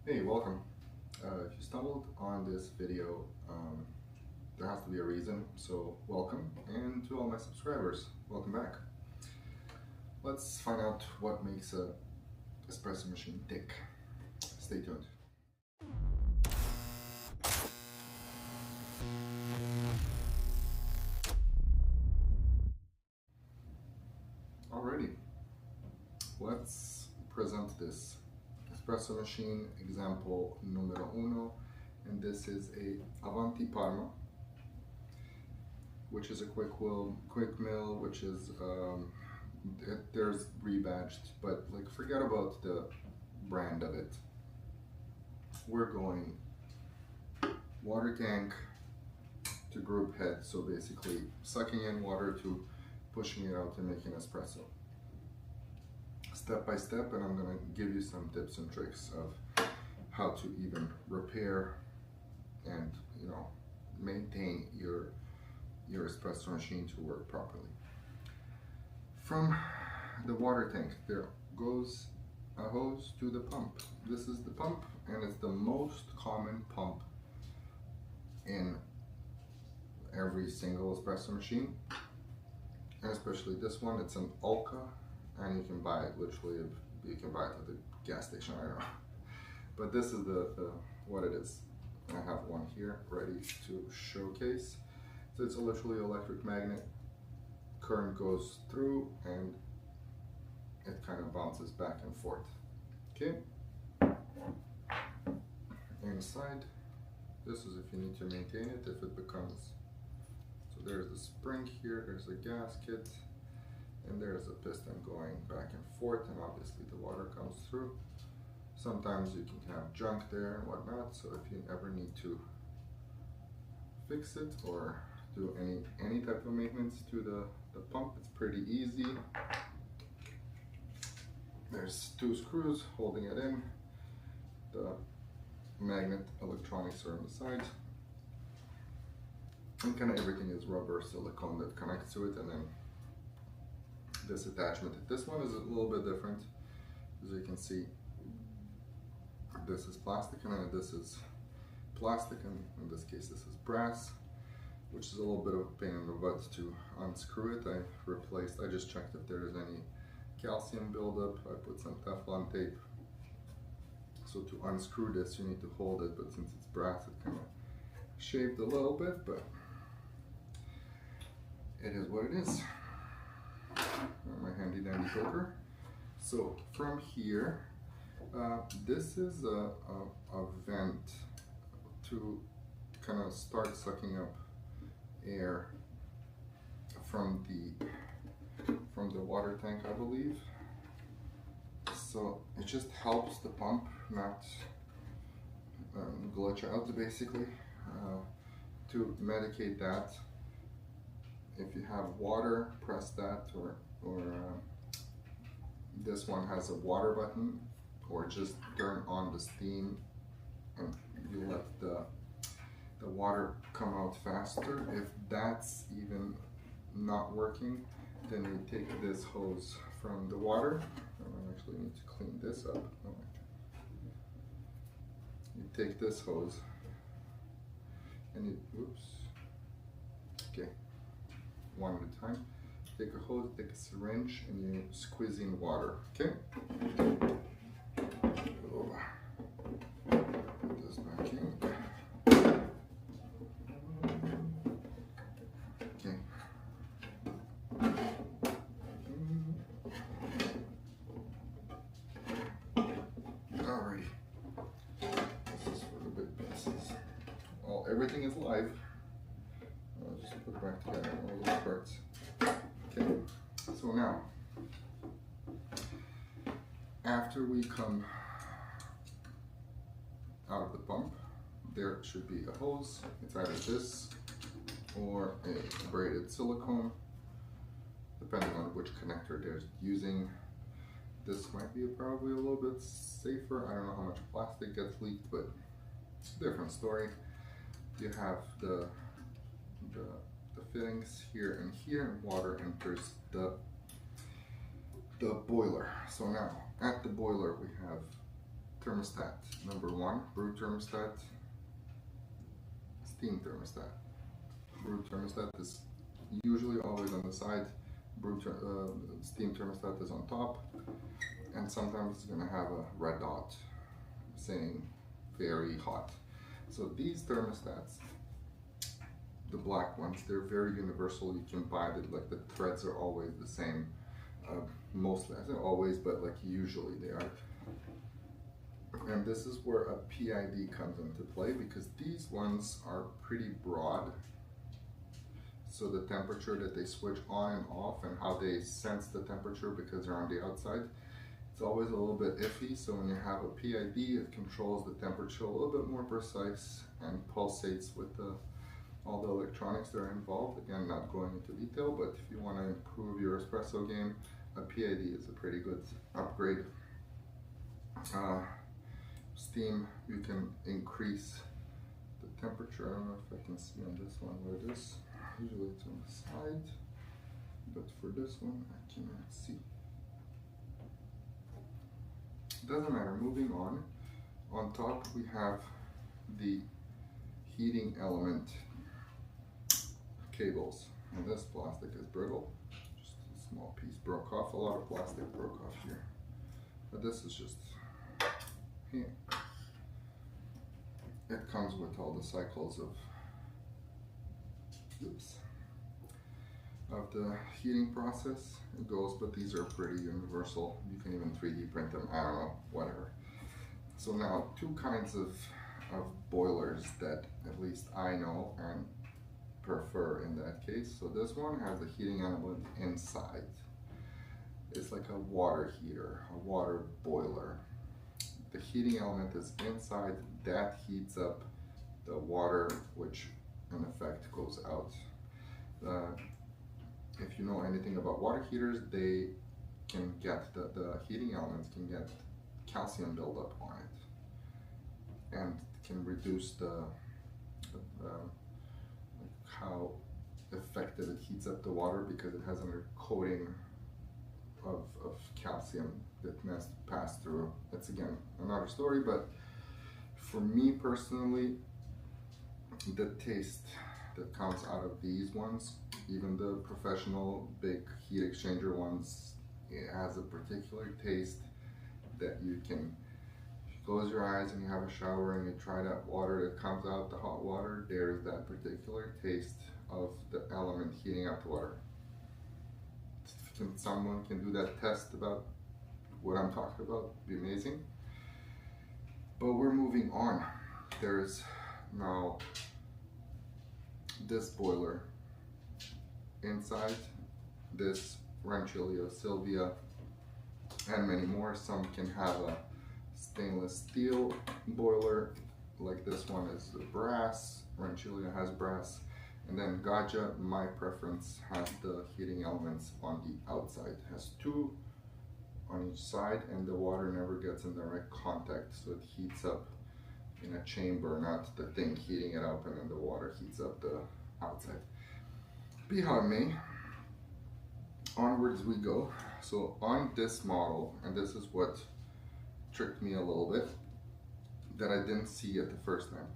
Hey, welcome. If you stumbled on this video, there has to be a reason, so welcome. And to all my subscribers, welcome back. Let's find out what makes a espresso machine tick. Stay tuned. Alrighty, let's present this espresso machine example numero uno, and this is a Avanti Parma, which is a quick mill, which is there's rebadged, but like forget about the brand of it. We're going water tank to group head, so basically sucking in water to pushing it out and making espresso. Step by step, and I'm gonna give you some tips and tricks of how to even repair and maintain your espresso machine to work properly. From the water tank, there goes a hose to the pump. This is the pump, and it's the most common pump in every single espresso machine, and especially this one. It's an Ulca, and you can buy it literally, you can buy it at the gas station, I don't know. But this is the what it is. I have one here ready to showcase. So it's a literally electric magnet. Current goes through and it kind of bounces back and forth. Okay. Inside, this is if you need to maintain it, if it becomes, so there's the spring here, there's a gasket, and there's a piston going back and forth, and obviously the water comes through. Sometimes you can have junk there and whatnot, so if you ever need to fix it or do any type of maintenance to the pump, it's pretty easy. There's two screws holding it in. The magnet electronics are on the sides, and kind of everything is rubber silicone that connects to it, and then this attachment. This one is a little bit different. As you can see, this is plastic and then this is plastic, and in this case this is brass, which is a little bit of a pain in the butt to unscrew it. I just checked if there is any calcium buildup. I put some Teflon tape. So to unscrew this, you need to hold it, but since it's brass, it kind of shaved a little bit, but it is what it is. My handy dandy poker. So from here, this is a vent to kind of start sucking up air from the water tank, I believe. So it just helps the pump not glitch out, basically. To medicate that, if you have water, press that, or this one has a water button, or just turn on the steam and you let the water come out faster. If that's even not working, then you take this hose from the water. I actually need to clean this up. You take this hose and you, okay, one at a time. Take a hose, take a syringe, and you squeeze in water, okay? Put this back in. Okay. Alrighty. This is for the big pieces. Well, everything is live. I'll just put it back together, all those parts. Okay, so now, after we come out of the pump, there should be a hose. It's either this or a braided silicone, depending on which connector they're using. This might be probably a little bit safer. I don't know how much plastic gets leaked, but different story. You have the fittings here and here, and water enters the boiler. So now at the boiler we have thermostat. Number one, brew thermostat, steam thermostat. Brew thermostat is usually always on the side. Steam thermostat is on top, and sometimes it's gonna have a red dot saying very hot. So these thermostats, the black ones, they're very universal. You can buy it, like the threads are always the same. Mostly, I say always, but like usually they are. And this is where a PID comes into play, because these ones are pretty broad. So the temperature that they switch on and off and how they sense the temperature because they're on the outside, it's always a little bit iffy. So when you have a PID, it controls the temperature a little bit more precise and pulsates with all the electronics that are involved. Again, not going into detail, but if you want to improve your espresso game, a PID is a pretty good upgrade. Steam, you can increase the temperature. I don't know if I can see on this one where it is. Usually it's on the side, but for this one I cannot see. Doesn't matter. Moving on. On top we have the heating element cables, and this plastic is brittle. Just a small piece broke off. A lot of plastic broke off here, but this is just here. It comes with all the cycles of the heating process. It goes, but these are pretty universal. You can even 3D print them. I don't know, whatever. So now, two kinds of boilers that at least I know and prefer in that case. So this one has a heating element inside. It's like a water heater, a water boiler. The heating element is inside. That heats up the water, which in effect goes out. If you know anything about water heaters, they can get, the heating elements can get calcium buildup on it, and can reduce how effective it heats up the water, because it has a coating of calcium that must pass through. That's again another story, but for me personally, the taste that comes out of these ones, even the professional big heat exchanger ones, it has a particular taste that you can, if you close your eyes and you have a shower and you try that water that comes out, the hot water, there's that particular taste of the element heating up the water. If someone can do that test about what I'm talking about, it'd be amazing. But we're moving on. There's now this boiler inside, this Rancilio Sylvia, and many more. Some can have a stainless steel boiler, like this one is the brass. Rancilio has brass, and then Gaggia, my preference, has the heating elements on the outside. It has two on each side, and the water never gets in direct contact, so it heats up in a chamber, not the thing heating it up and then the water heats up the outside. Be how it may, onwards we go. So on this model, and this is what tricked me a little bit, that I didn't see it the first time.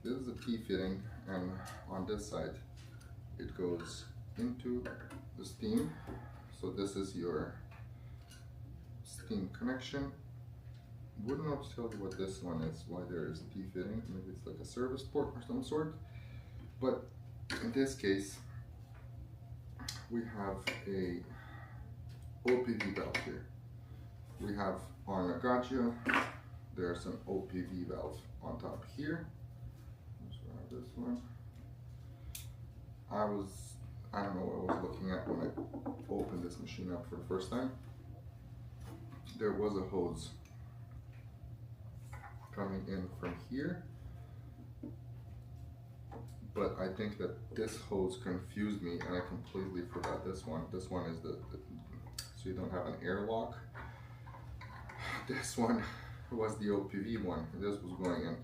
This is a T-fitting, and on this side it goes into the steam. So this is your steam connection. Wouldn't know to tell you what this one is, why there is T-fitting. Maybe it's like a service port or some sort. But in this case, we have a OPV valve here. We have on a Gaggia, there's an OPV valve on top here. Let's grab this one. I don't know what I was looking at when I opened this machine up for the first time. There was a hose coming in from here, but I think that this hose confused me and I completely forgot this one. This one is the so you don't have an airlock. This one was the OPV one. This was going in.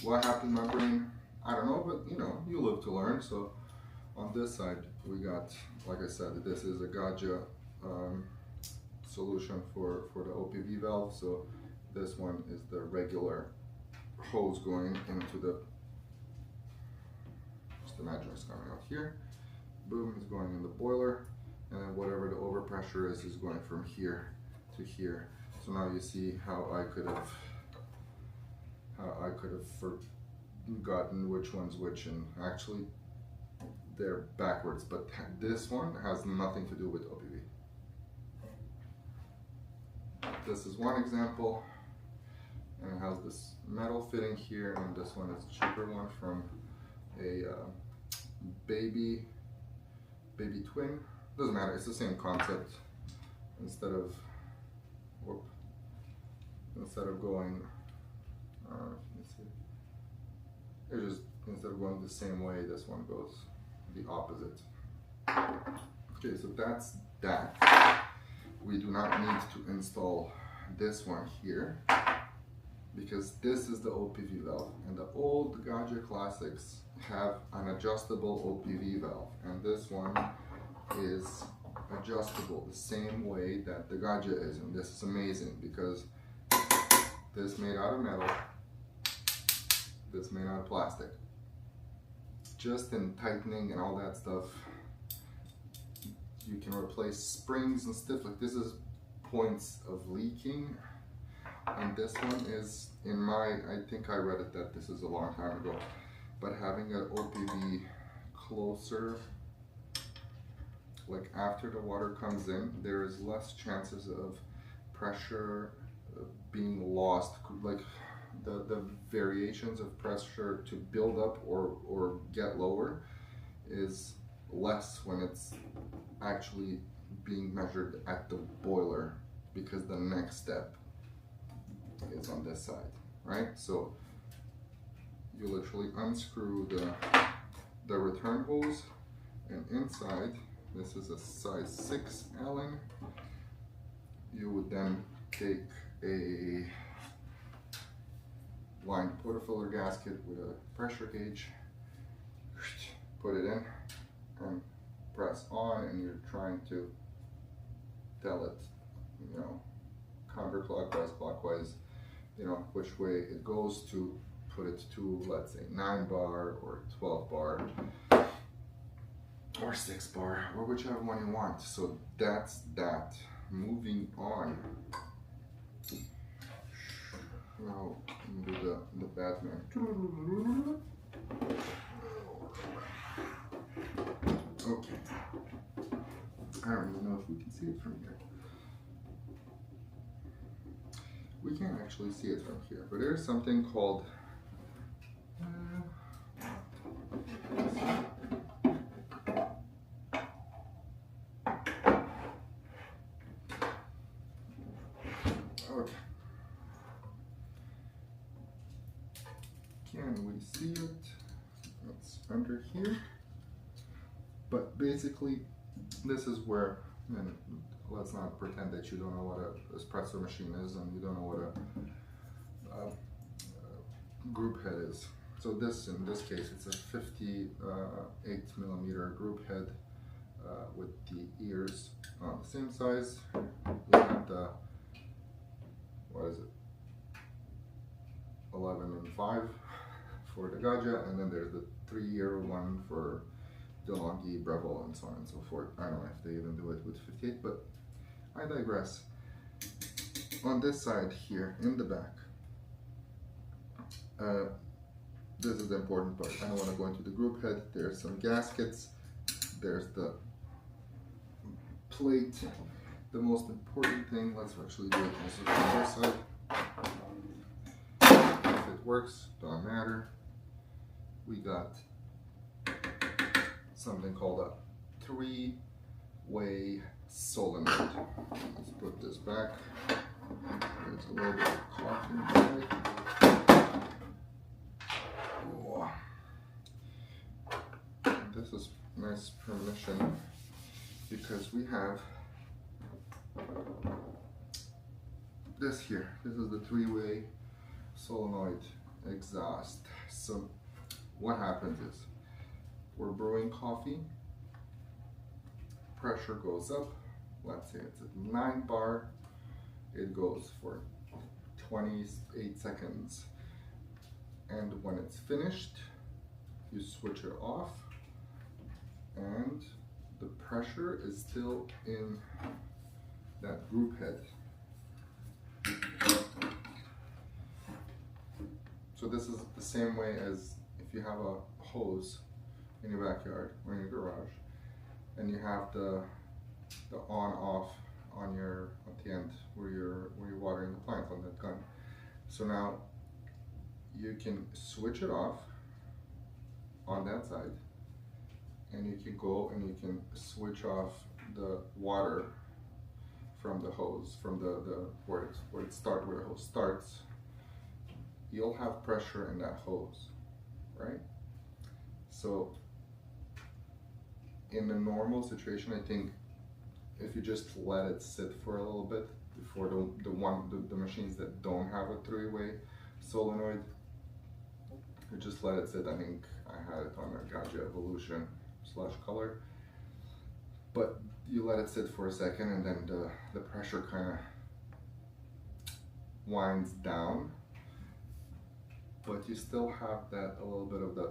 What happened in my brain? I don't know, but you know, you live to learn. So on this side, we got, like I said, this is a Gaggia solution for the OPV valve. So this one is the regular hose going into the, just imagine it's coming out here, boom, is going in the boiler, and then whatever the overpressure is going from here to here. So now you see how I could have forgotten which one's which, and actually they're backwards, but this one has nothing to do with OPV. This is one example, and it has this metal fitting here, and this one is a cheaper one from a baby twin. Doesn't matter, it's the same concept. Instead of going, it's just, instead of going the same way, this one goes the opposite. Okay, so that's that. We do not need to install this one here, because this is the OPV valve, and the old Gaggia classics have an adjustable OPV valve, and this one is adjustable the same way that the Gaggia is. And this is amazing because this made out of metal, this made out of plastic. Just in tightening and all that stuff, you can replace springs and stuff like this. Is points of leaking, and this one is, in my, I think I read it that this is a long time ago, but having an OPV closer, like after the water comes in, there is less chances of pressure being lost, like the variations of pressure to build up or get lower is less when it's actually being measured at the boiler, because the next step is on this side, right? So you literally unscrew the return hose, and inside, this is a size 6 Allen. You would then take a lined portafilter gasket with a pressure gauge, put it in, and press on, and you're trying to tell it, you know, counterclockwise, clockwise, you know, which way it goes to put it to, let's say 9 bar or 12 bar or 6 bar, or whichever one you want. So that's that. Moving on. Now do the Batman. Okay. I don't even know if we can see it from here. We can't actually see it from here, but there's something called okay. Can we see it? It's under here. But basically, this is where, and let's not pretend that you don't know what an espresso machine is and you don't know what a group head is. So this, in this case, it's a 58 millimeter group head with the ears on the same size. You have the, what is it, 11 and 5 for the Gaggia, and then there's the 3-year one for DeLonghi, Breville, and so on and so forth. I don't know if they even do it with 58, but I digress. On this side here, in the back, this is the important part. I don't want to go into the group head. There's some gaskets. There's the plate. The most important thing, let's actually do it also from this side. If it works, don't matter. We got something called a 3-way solenoid. Let's put this back. There's a little bit of coffee inside. Oh. This is nice permission because we have this here. This is the 3-way solenoid exhaust. So what happens is, we're brewing coffee, pressure goes up, let's say it's a 9 bar, it goes for 28 seconds. And when it's finished, you switch it off, and the pressure is still in that group head. So this is the same way as if you have a hose in your backyard or in your garage, and you have the on-off on at the end where you're watering the plant on that gun. So now you can switch it off on that side, and you can go and you can switch off the water from the hose, from where the hose starts. You'll have pressure in that hose, right? So in a normal situation, I think if you just let it sit for a little bit before the machines that don't have a 3-way solenoid, you just let it sit. I think I had it on a Gotcha Evolution /Color, but you let it sit for a second, and then the pressure kind of winds down, but you still have that a little bit of the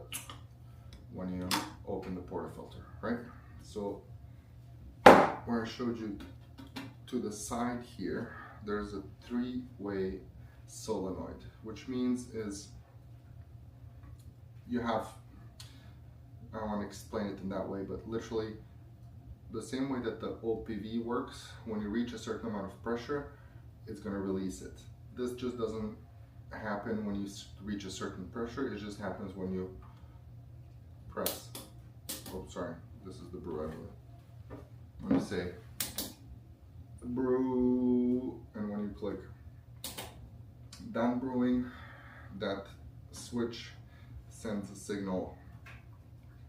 when you open the portafilter, right? So where I showed you to the side here, there's a 3-way solenoid, which means is you have, I don't want to explain it in that way, but literally the same way that the OPV works, when you reach a certain amount of pressure, it's going to release it. This just doesn't happen when you reach a certain pressure, it just happens when you press. Oh, sorry, this is the brew anyway. Let me say brew, and when you click done brewing, that switch sends a signal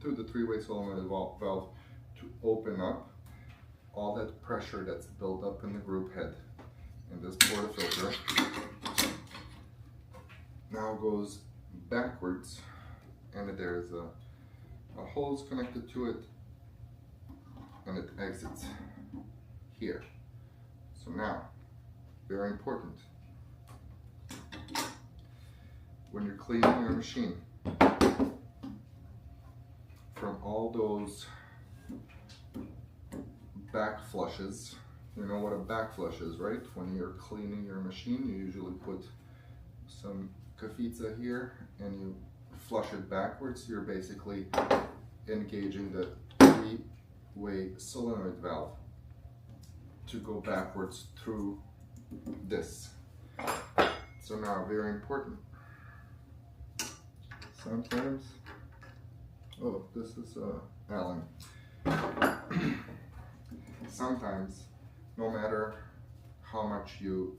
to the 3-way solenoid valve to open up all that pressure that's built up in the group head in this portafilter. Now goes backwards, and there's a hose connected to it, and it exits here. So now, very important, when you're cleaning your machine, from all those back flushes, you know what a back flush is, right? When you're cleaning your machine, you usually put some kefitsa here and you flush it backwards. You're basically engaging the 3-way solenoid valve to go backwards through this. So now, very important. Sometimes, oh, this is Allen. Sometimes, no matter how much you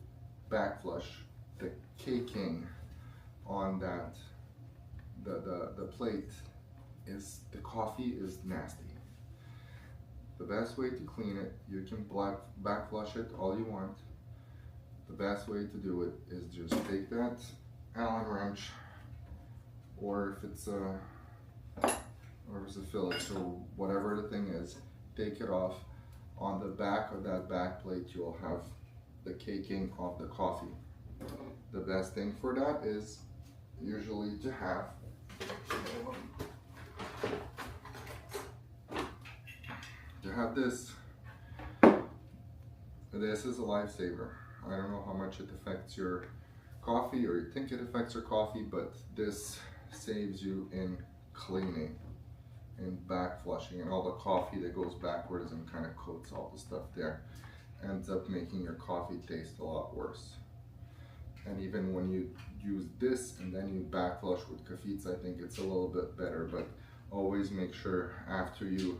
back flush, the caking on that, the plate is, the coffee is nasty. The best way to clean it, you can back flush it all you want. The best way to do it is just take that Allen wrench, or if it's a Phillips or whatever the thing is, take it off. On the back of that back plate, you'll have the caking of the coffee. The best thing for that is usually to have this. This is a lifesaver. I don't know how much it affects your coffee, or you think it affects your coffee, but this saves you in cleaning and back flushing, and all the coffee that goes backwards and kind of coats all the stuff there ends up making your coffee taste a lot worse. And even when you use this and then you back flush with kefitsa, I think it's a little bit better, but always make sure after you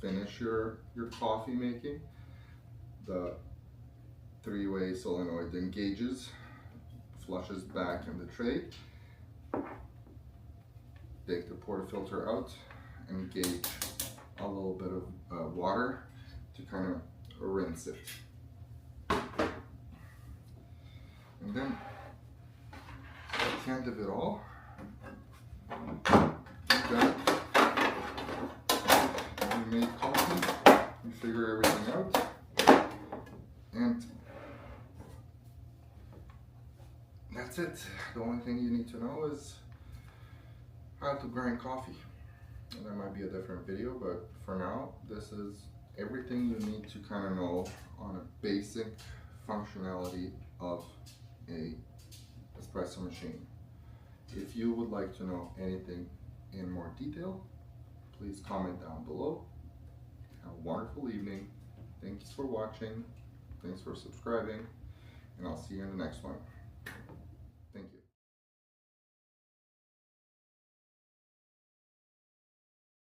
finish your coffee making, the 3-way solenoid engages, flushes back in the tray, take the portafilter out, engage a little bit of water to kind of rinse it. And then at the end of it all, you made coffee, you figure everything out, that's it. The only thing you need to know is how to grind coffee. And that might be a different video, but for now, this is everything you need to kind of know on a basic functionality of a espresso machine. If you would like to know anything in more detail, please comment down below. Have a wonderful evening. Thanks for watching. Thanks for subscribing. And I'll see you in the next one.